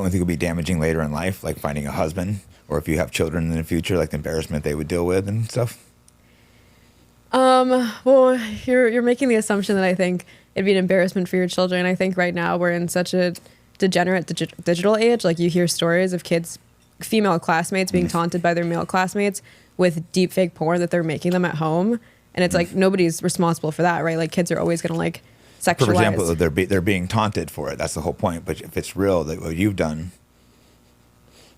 only think would be damaging later in life, like finding a husband, or if you have children in the future, like the embarrassment they would deal with and stuff? Well, you're making the assumption that I think it'd be an embarrassment for your children. I think right now we're in such a degenerate digital age. Like, you hear stories of kids, female classmates being taunted by their male classmates with deep fake porn that they're making them at home. And it's like, nobody's responsible for that, right? Like, kids are always going to like sexualize. For example, they're being taunted for it. That's the whole point. But if it's real, that what you've done,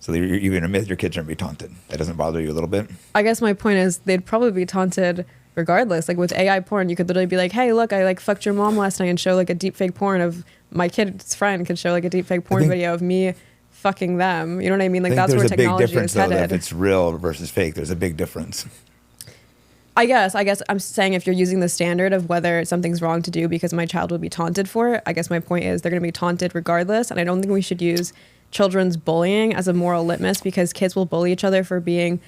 so you're going to admit your kids are going to be taunted. That doesn't bother you a little bit? I guess my point is they'd probably be taunted regardless. Like, with AI porn, you could literally be like, hey, look, I like fucked your mom last night, and show like a deep fake porn of my kid's friend could show like a deep fake porn video of me fucking them. You know what I mean? Like, that's where technology is headed. If it's real versus fake, there's a big difference. I guess I'm saying, if you're using the standard of whether something's wrong to do because my child will be taunted for it, I guess my point is they're going to be taunted regardless. And I don't think we should use children's bullying as a moral litmus, because kids will bully each other for being,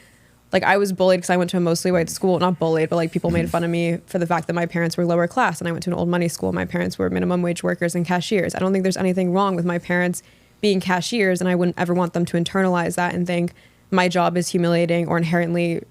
like, I was bullied because I went to a mostly white school. Not bullied, but like people made fun of me for the fact that my parents were lower class, and I went to an old money school. My parents were minimum wage workers and cashiers. I don't think there's anything wrong with my parents being cashiers, and I wouldn't ever want them to internalize that and think my job is humiliating or inherently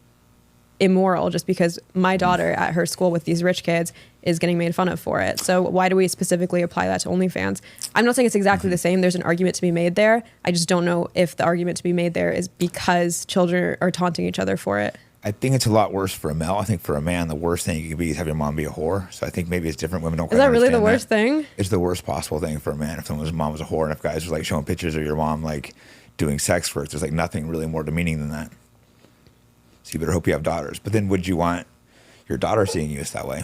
immoral just because my daughter at her school with these rich kids is getting made fun of for it. So why do we specifically apply that to OnlyFans? I'm not saying it's exactly the same. There's an argument to be made there. I just don't know if the argument to be made there is because children are taunting each other for it. I think it's a lot worse for a male. I think for a man, the worst thing you can be is have your mom be a whore. So I think maybe it's different. Women don't. Is that really the worst thing? It's the worst possible thing for a man. If someone's mom was a whore, and if guys were like showing pictures of your mom like doing sex work, there's like nothing really more demeaning than that. So you better hope you have daughters. But then would you want your daughter seeing you that way?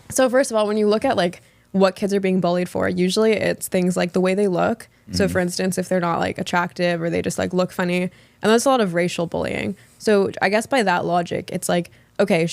So first of all, when you look at like what kids are being bullied for, usually it's things like the way they look. So for instance, if they're not like attractive or they just like look funny, and there's a lot of racial bullying. So I guess by that logic, it's like, okay,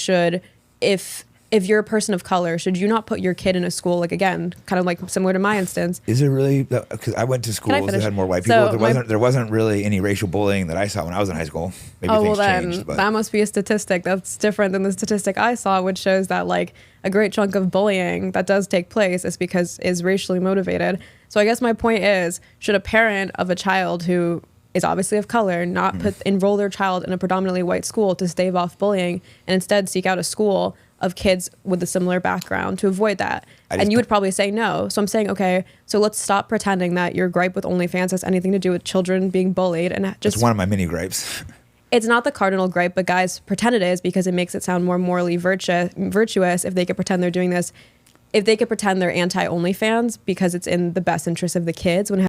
if you're a person of color, should you not put your kid in a school, like, again, kind of like similar to my instance? Is it really? Because I went to schools that had more white people. So there wasn't really any racial bullying that I saw when I was in high school. Maybe things changed, but that must be a statistic that's different than the statistic I saw, which shows that like a great chunk of bullying that does take place is racially motivated. So I guess my point is, should a parent of a child who is obviously of color not enroll their child in a predominantly white school to stave off bullying, and instead seek out a school of kids with a similar background to avoid that? And you would probably say no. So I'm saying, okay, so let's stop pretending that your gripe with OnlyFans has anything to do with children being bullied, and just— it's one of my many gripes. It's not the cardinal gripe, but guys pretend it is because it makes it sound more morally virtuous if they could pretend they're doing this. If they could pretend they're anti-OnlyFans because it's in the best interest of the kids, when